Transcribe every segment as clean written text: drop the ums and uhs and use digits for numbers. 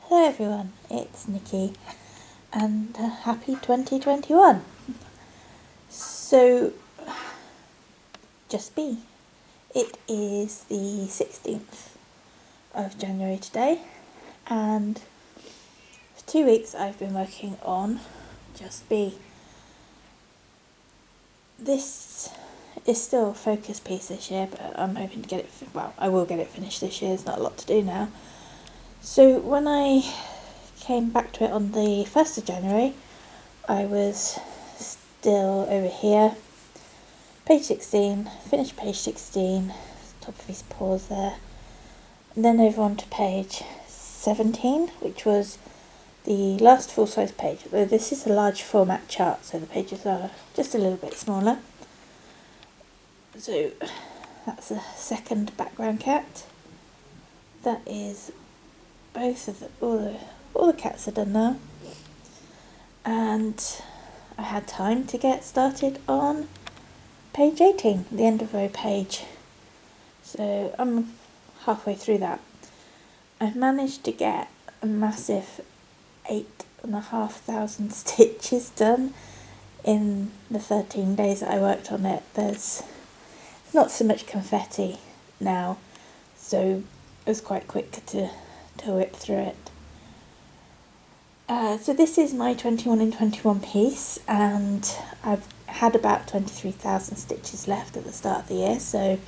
Hello everyone, it's Nikky and happy 2021. So, just be. It is the 16th of January today, and for 2 weeks I've been working on Just Be. This is still a focus piece this year, but I'm hoping to get it, I will get it finished this year. There's not a lot to do now. So when I came back to it on the 1st of January, I was still over here, page 16, finished page 16, top of his paws there, and then over on to page 17, which was the last full-size page. Though this is a large format chart, so the pages are just a little bit smaller. So that's the second background cat. That is both of all the cats are done now, and I had time to get started on page 18, the end of row page. So I'm halfway through that. I've managed to get a massive 8,500 stitches done in the 13 days that I worked on it. There's not so much confetti now, so it was quite quick to whip through it. So this is my 21 in 21 piece, and I've had about 23,000 stitches left at the start of the year, so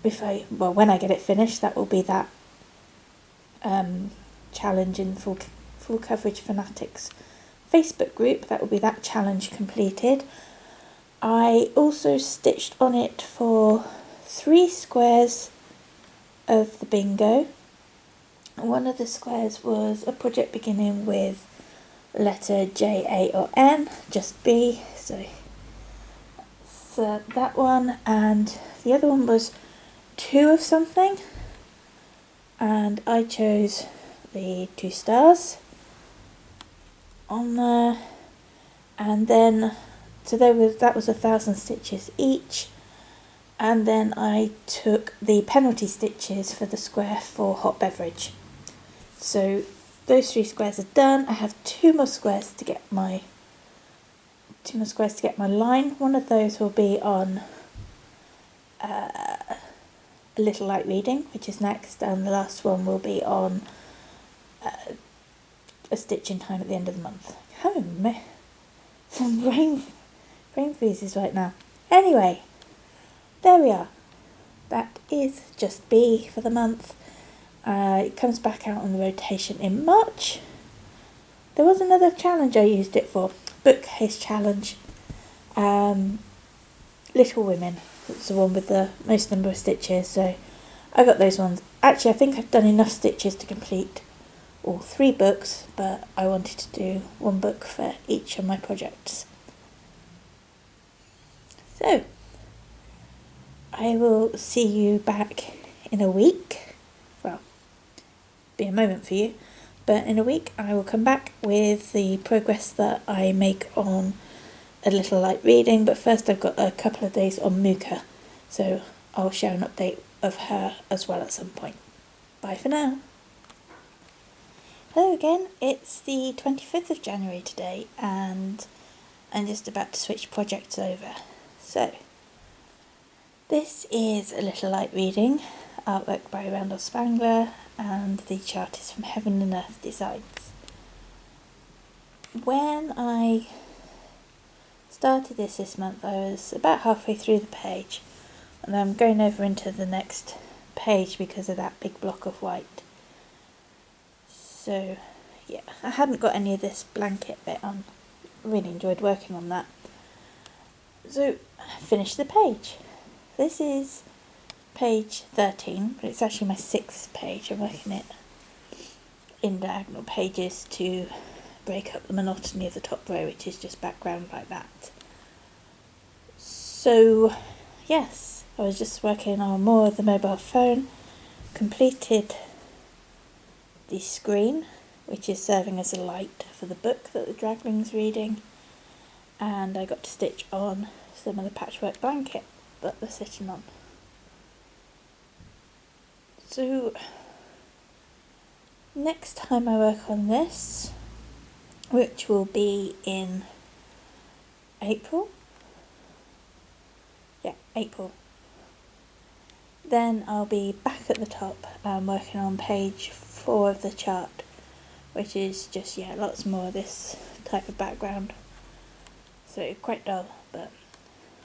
when I get it finished, that will be that challenge in full coverage fanatics Facebook group. That will be that challenge completed. I also stitched on it for 3 squares of the bingo. One of the squares was a project beginning with the letter J, A or N, just B, so that one, and the other one was 2 of something, and I chose the 2 stars on there, and then that was 1,000 stitches each, and then I took the penalty stitches for the square for hot beverage. So those 3 squares are done. I have 2 more squares to get my line. One of those will be on A Little Light Reading, which is next, and the last one will be on A Stitch in Time at the end of the month. Some brain freezes right now. Anyway, there we are. That is Just Be for the month. It comes back out on the rotation in March. There was another challenge I used it for. Bookcase challenge. Little Women. It's the one with the most number of stitches. So I got those ones. Actually, I think I've done enough stitches to complete all 3 books, but I wanted to do 1 book for each of my projects. So I will see you back in a week. Well, be a moment for you, but in a week I will come back with the progress that I make on A Little Light Reading, but first I've got a couple of days on Mooca, so I'll share an update of her as well at some point. Bye for now. Hello again, it's the 25th of January today, and I'm just about to switch projects over. So this is A Little Light Reading, artwork by Randall Spangler, and the chart is from Heaven and Earth Designs. When I started this month, I was about halfway through the page, and I'm going over into the next page because of that big block of white. So yeah, I hadn't got any of this blanket bit on. Really enjoyed working on that. So I finished the page. This is page 13, but it's actually my 6th page. I'm working it in diagonal pages to break up the monotony of the top row, which is just background like that. So yes, I was just working on more of the mobile phone, completed the screen, which is serving as a light for the book that the dragling's reading, and I got to stitch on some of the patchwork blanket that they're sitting on. So next time I work on this, which will be in April, April, then I'll be back at the top working on page 4 of the chart, which is just, lots more of this type of background. So quite dull, but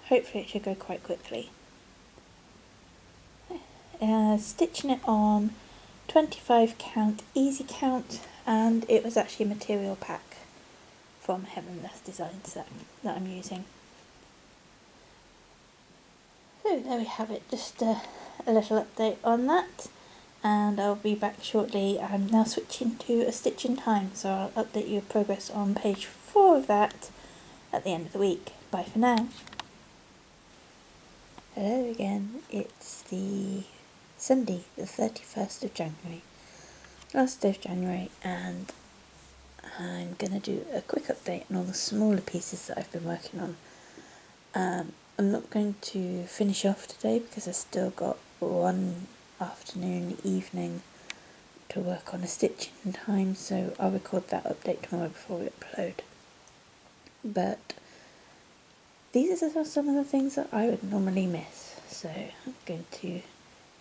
hopefully it should go quite quickly. Stitching it on 25 count, easy count, and it was actually a material pack from Heavenless Designs that I'm using. So there we have it, just a little update on that, and I'll be back shortly. I'm now switching to a stitch in time, so I'll update you progress on page 4 of that at the end of the week. Bye for now. Hello again, it's the Sunday, the 31st of January, last day of January, and I'm going to do a quick update on all the smaller pieces that I've been working on. I'm not going to finish off today because I've still got one afternoon, evening to work on a stitch in time, so I'll record that update tomorrow before we upload. But these are some of the things that I would normally miss, so I'm going to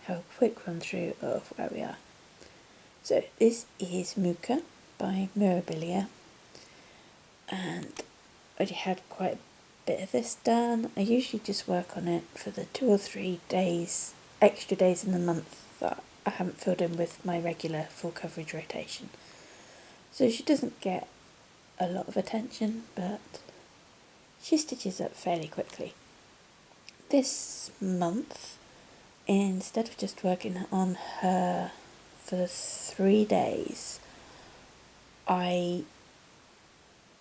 have a quick run through of where we are. So this is Mooca by Mirabilia, and I already had quite a bit of this done. I usually just work on it for the 2 or 3 days, extra days in the month that I haven't filled in with my regular full coverage rotation. So she doesn't get a lot of attention, but she stitches up fairly quickly. This month, instead of just working on her for 3 days, I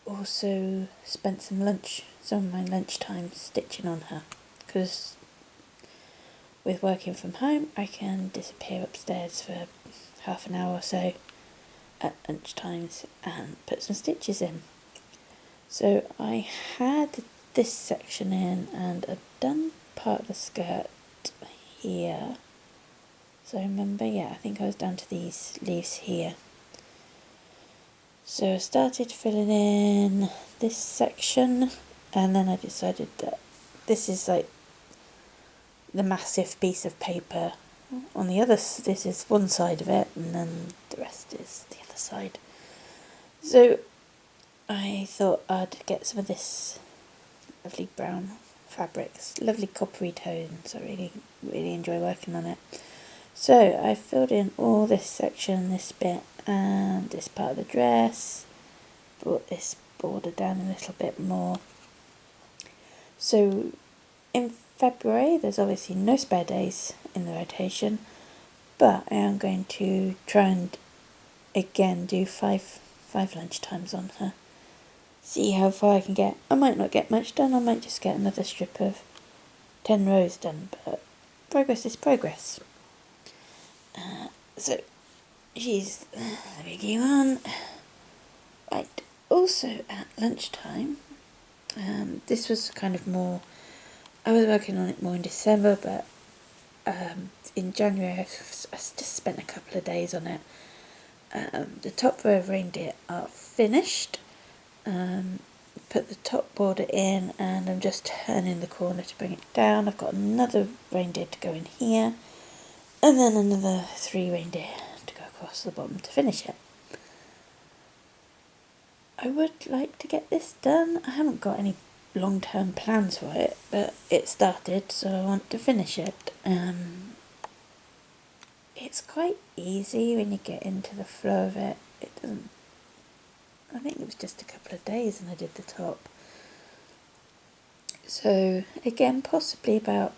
also spent some of my lunchtime stitching on her, because with working from home I can disappear upstairs for half an hour or so at lunch times and put some stitches in. So I had this section in, and I've done part of the skirt here. So I remember, I think I was down to these leaves here. So I started filling in this section, and then I decided that this is like the massive piece of paper on the other. This is one side of it, and then the rest is the other side. So I thought I'd get some of this lovely brown fabrics, lovely coppery tones. I really enjoy working on it. So I filled in all this section, this bit, and this part of the dress, brought this border down a little bit more. So in February there's obviously no spare days in the rotation, but I am going to try and again do five lunch times on her. See how far I can get. I might not get much done, I might just get another strip of 10 rows done, but progress is progress. So she's the biggie one. Right, also at lunchtime, this was kind of more, I was working on it more in December, but in January I just spent a couple of days on it. The top row of Reindeer are finished. Put the top border in, and I'm just turning the corner to bring it down. I've got another reindeer to go in here, and then another 3 reindeer to go across the bottom to finish it. I would like to get this done. I haven't got any long-term plans for it, but it started, so I want to finish it. It's quite easy when you get into the flow of it. I think it was just a couple of days and I did the top. So again, possibly I'm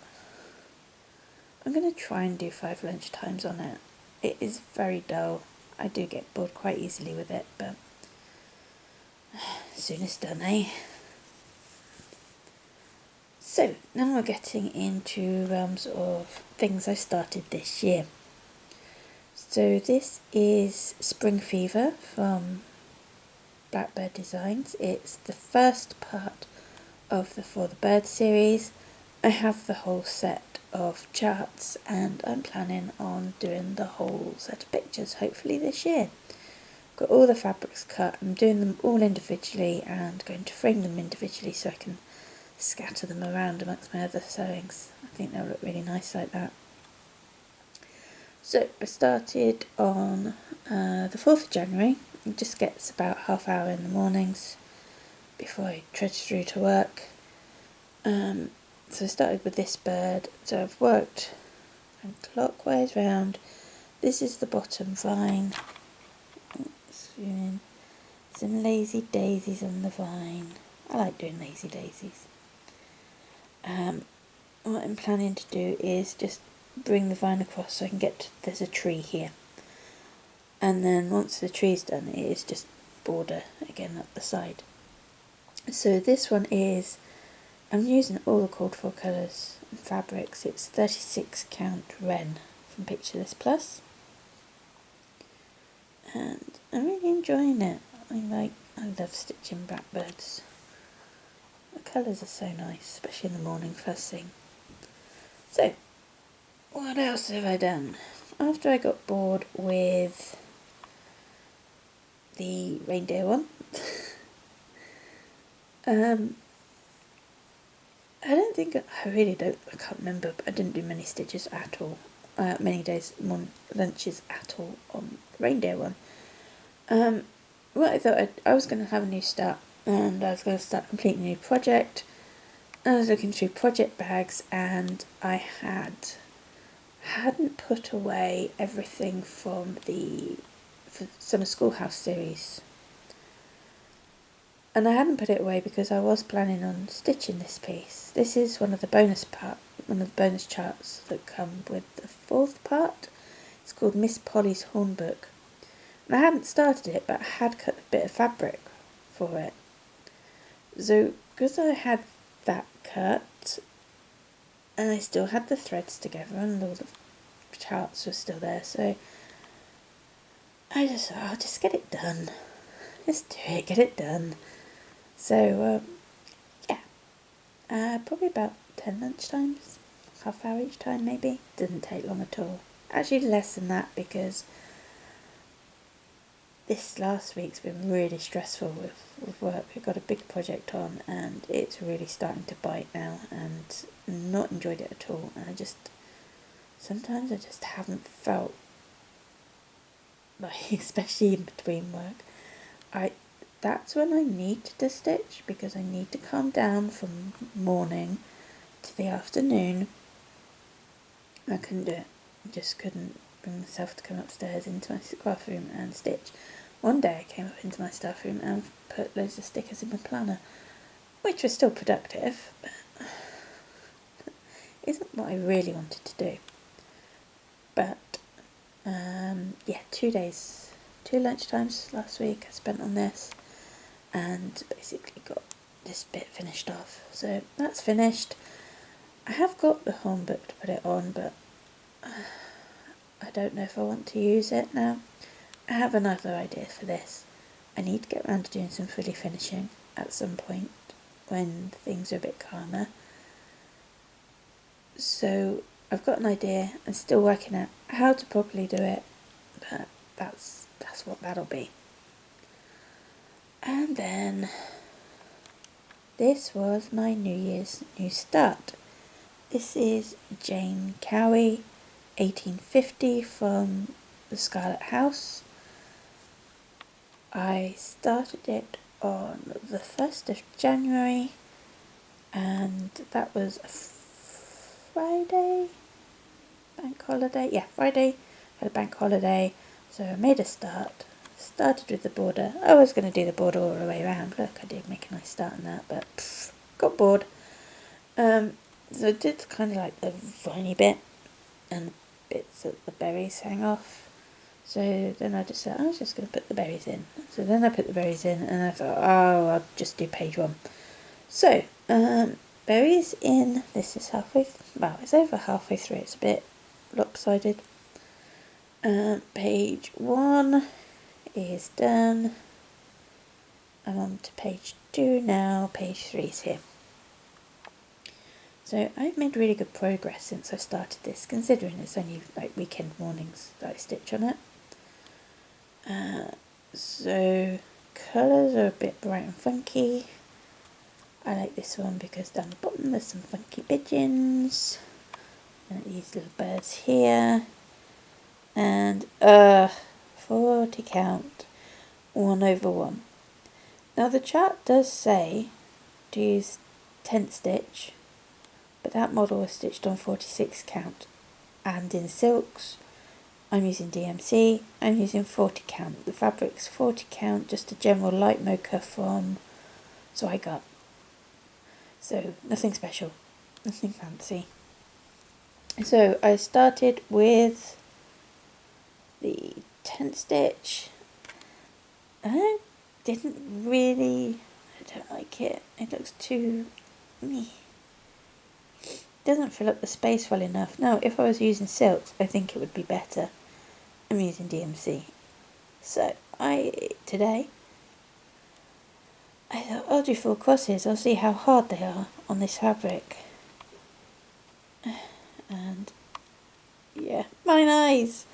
going to try and do 5 lunch times on it. It is very dull. I do get bored quite easily with it, but soon it's done, eh? So now we're getting into realms of things I started this year. So this is Spring Fever from Blackbird Designs. It's the first part of the For the Bird series, I have the whole set of charts, and I'm planning on doing the whole set of pictures hopefully this year. Got all the fabrics cut. I'm doing them all individually and going to frame them individually so I can scatter them around amongst my other sewings. I think they'll look really nice like that. So I started on the 4th of January. It just gets about half hour in the mornings before I trudge through to work. So I started with this bird. So I've worked clockwise round. This is the bottom vine. Some lazy daisies on the vine. I like doing lazy daisies. What I'm planning to do is just bring the vine across so I can get to, there's a tree here. And then once the tree's done, it is just border again up the side. So this one is, I'm using all the called for colours and fabrics. It's 36 count Ren from Picture This Plus. And I'm really enjoying it. I love stitching blackbirds. The colours are so nice, especially in the morning first thing. So, what else have I done? After I got bored with the reindeer one, I can't remember, but I didn't do many stitches at all. Many days, lunches at all on the reindeer one. What I thought I was going to have a new start, and I was going to start a completely new project. I was looking through project bags, and I hadn't put away everything from the Summer Schoolhouse series. And I hadn't put it away because I was planning on stitching this piece. This is one of the bonus charts that come with the 4th part. It's called Miss Polly's Hornbook. And I hadn't started it, but I had cut a bit of fabric for it. So, because I had that cut, and I still had the threads together, and all the charts were still there, so I just thought, I'll just get it done. Just do it, get it done. So, probably about 10 lunchtimes, half hour each time maybe. Didn't take long at all. Actually less than that, because this last week's been really stressful with work. We've got a big project on and it's really starting to bite now, and not enjoyed it at all. And sometimes I just haven't felt like, especially in between work, that's when I need to stitch, because I need to calm down from morning to the afternoon. I couldn't do it. I just couldn't bring myself to come upstairs into my staff room and stitch. One day I came up into my staff room and put loads of stickers in my planner, which was still productive, but isn't what I really wanted to do. But, 2 lunchtimes last week I spent on this, and basically got this bit finished off. So that's finished. I have got the Hornbook to put it on, but I don't know if I want to use it now. I have another idea for this. I need to get around to doing some fully finishing at some point when things are a bit calmer. So I've got an idea. I'm still working out how to properly do it, but that's what that'll be. And then this was my New Year's new start. This is Jane Cowie, 1850, from the Scarlet House. I started it on the 1st of January, and that was a Friday, bank holiday. Yeah, Friday, had a bank holiday, so I made a start. Started with the border. I was going to do the border all the way around. Look, I did make a nice start on that, but got bored. So I did kind of like the viney bit and the bits that the berries hang off. So then I just said, I was just going to put the berries in. So then I put the berries in, and I thought, I'll just do page 1. So, berries in, this is it's over halfway through. It's a bit lopsided. Page 1 is done. I'm on to page 2 now. Page 3 is here. So I've made really good progress since I started this, considering it's only like weekend mornings that I stitch on it. So colours are a bit bright and funky. I like this one because down the bottom there's some funky pigeons and these little birds here, and 40 count 1/1. Now the chart does say to use 10th stitch, but that model was stitched on 46 count, and in silks I'm using DMC, I'm using 40 count. The fabric's 40 count, just a general light Mooca from Got. So nothing special, nothing fancy. So I started with the 10th stitch. I don't like it. It looks too meh. Doesn't fill up the space well enough. Now, if I was using silks, I think it would be better. I'm using DMC. So, today, I thought I'll do 4 crosses. I'll see how hard they are on this fabric. And, yeah, my eyes.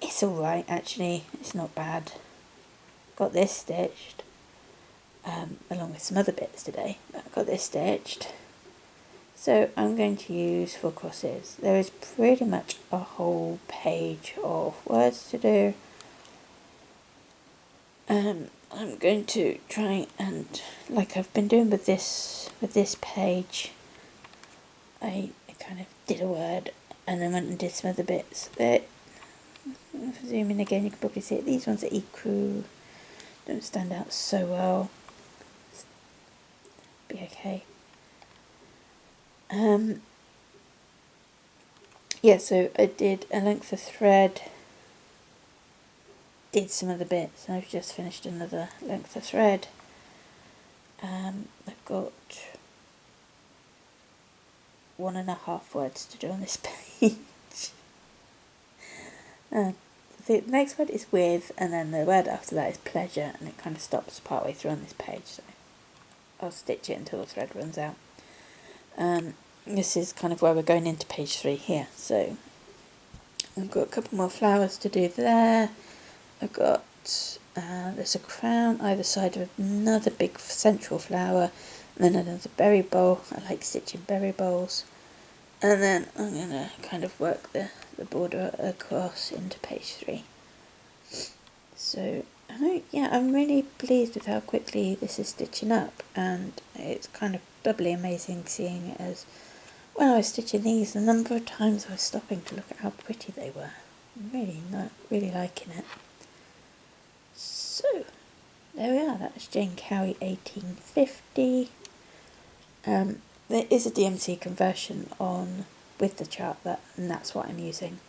It's alright, actually. It's not bad. Got this stitched, along with some other bits today. But I got this stitched. So I'm going to use 4 crosses. There is pretty much a whole page of words to do. I'm going to try and, like I've been doing with this page, I kind of did a word and then went and did some other bits. If I zoom in again, you can probably see it. These ones are ecru, don't stand out so well. Be okay. Yeah, so I did a length of thread, did some other bits, and I've just finished another length of thread. I've got 1.5 words to do on this page. The next word is with, and then the word after that is pleasure, and it kind of stops partway through on this page, so I'll stitch it until the thread runs out. This is kind of where we're going into page 3 here, so I've got a couple more flowers to do there. I've got, there's a crown either side of another big central flower, and then another berry bowl. I like stitching berry bowls. And then I'm going to kind of work the border across into page 3. So, I'm really pleased with how quickly this is stitching up, and it's kind of doubly amazing seeing it as, when I was stitching these, the number of times I was stopping to look at how pretty they were. I'm really liking it. So, there we are, that's Jane Cowie 1850. There is a DMC conversion on with the chart, and that's what I'm using.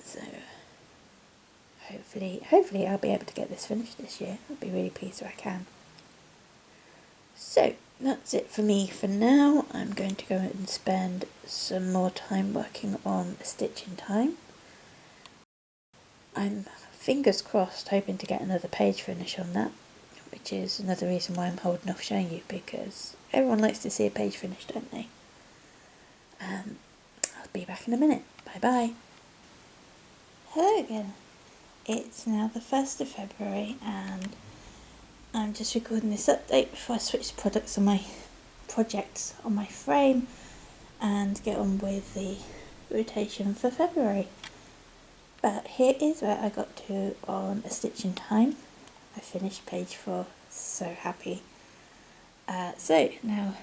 So hopefully I'll be able to get this finished this year. I'll be really pleased if I can. So that's it for me for now. I'm going to go and spend some more time working on stitching time. I'm fingers crossed hoping to get another page finish on that, which is another reason why I'm holding off showing you, because everyone likes to see a page finished, don't they? I'll be back in a minute. Bye bye. Hello again. It's now the 1st of February and I'm just recording this update before I switch projects on my frame and get on with the rotation for February. But here is where I got to on a stitch in time. I finished page 4, so happy. So now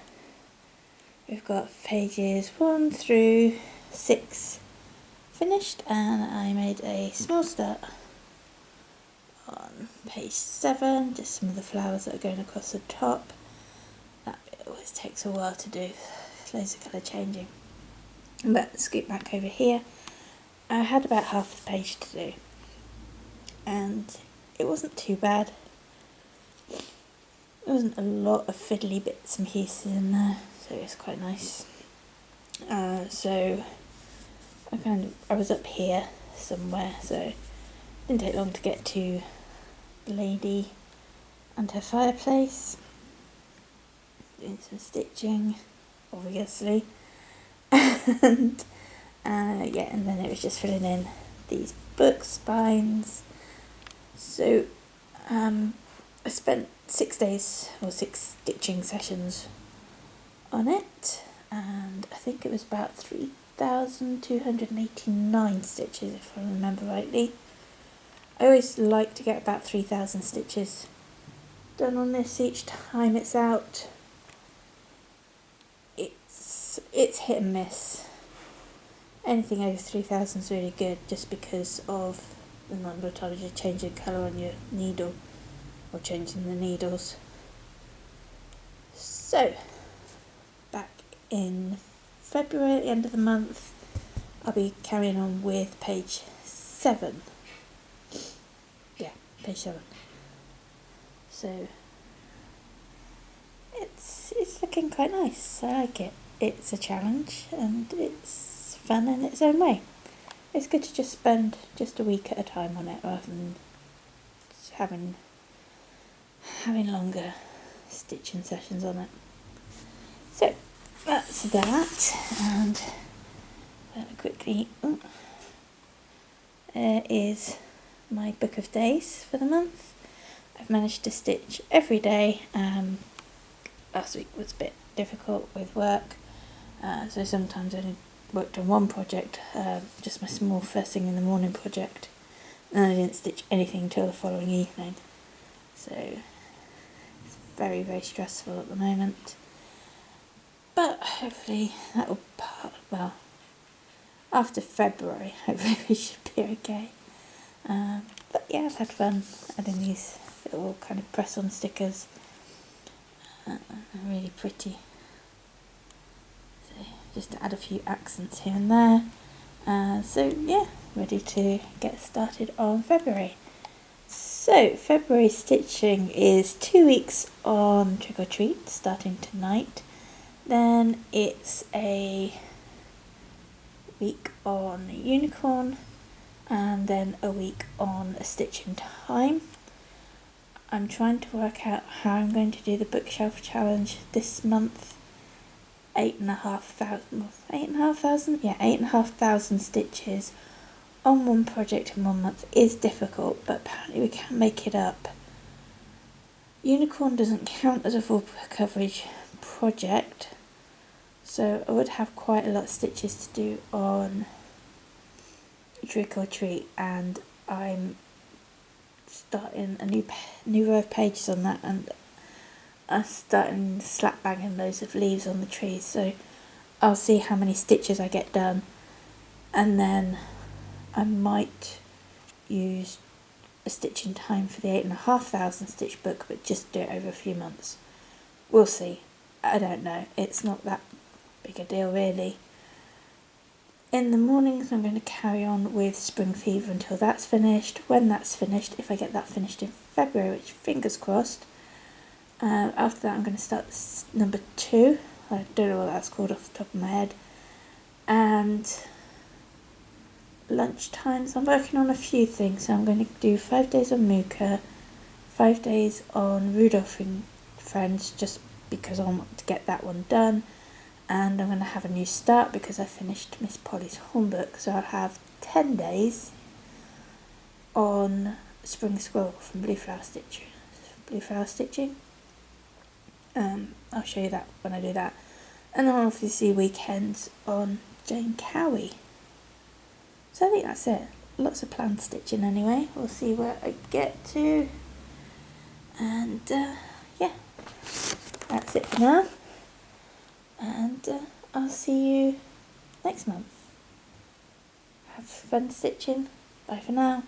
we've got pages 1 through 6 finished, and I made a small start on page 7, just some of the flowers that are going across the top. That bit always takes a while to do, loads of colour changing. But scoot back over here, I had about half the page to do, and it wasn't too bad. There wasn't a lot of fiddly bits and pieces in there, so it's quite nice. So I was up here somewhere, so it didn't take long to get to the lady and her fireplace. doing some stitching, obviously, and yeah, and then it was just filling in these book spines. So I spent 6 days or 6 stitching sessions on it, and I think it was about 3,289 stitches, if I remember rightly. I always like to get about 3,000 stitches done on this each time it's out. It's hit and miss. Anything over 3,000 is really good, just because of the number of times you're changing colour on your needle, or changing the needles. So, back in February, at the end of the month, I'll be carrying on with page 7. Yeah, page 7. So, it's looking quite nice. I like it. It's a challenge, and it's fun in its own way. It's good to just spend just a week at a time on it, rather than having longer stitching sessions on it. So that's that, and quickly, is my book of days for the month. I've managed to stitch every day. Last week was a bit difficult with work, so sometimes I only worked on one project, just my small first thing in the morning project, and I didn't stitch anything until the following evening. So it's very, very stressful at the moment. But hopefully that will after February, hopefully we should be okay. But yeah, I've had fun adding these little kind of press-on stickers. Really pretty. So just to add a few accents here and there. So yeah, ready to get started on February. So February stitching is 2 weeks on Trick or Treat, starting tonight. Then it's a week on Unicorn, and then a week on A Stitch in Time. I'm trying to work out how I'm going to do the bookshelf challenge this month. 8,500 stitches on one project in 1 month is difficult, but apparently we can make it up. Unicorn doesn't count as a full coverage project, so I would have quite a lot of stitches to do on Trick or Treat, and I'm starting a new row of pages on that, and I'm starting slap banging loads of leaves on the trees, so I'll see how many stitches I get done, and then I might use A Stitch in Time for the 8,500 stitch book, but just do it over a few months. We'll see. I don't know. It's not that big a deal really. In the mornings I'm going to carry on with Spring Fever until that's finished. When that's finished, if I get that finished in February, which fingers crossed, after that I'm going to start number 2. I don't know what that's called off the top of my head. And lunchtimes, I'm working on a few things. So I'm going to do 5 days on Mooca, 5 days on Rudolf and Friends, just because I want to get that one done. And I'm going to have a new start because I finished Miss Pollys Hornbook, so I'll have 10 days on Spring Scroll from Blue Flower Stitching. I'll show you that when I do that. And then obviously weekends on Jane Cowie. So I think that's it. Lots of planned stitching anyway. We'll see where I get to. And yeah, that's it for now. And I'll see you next month. Have fun stitching. Bye for now.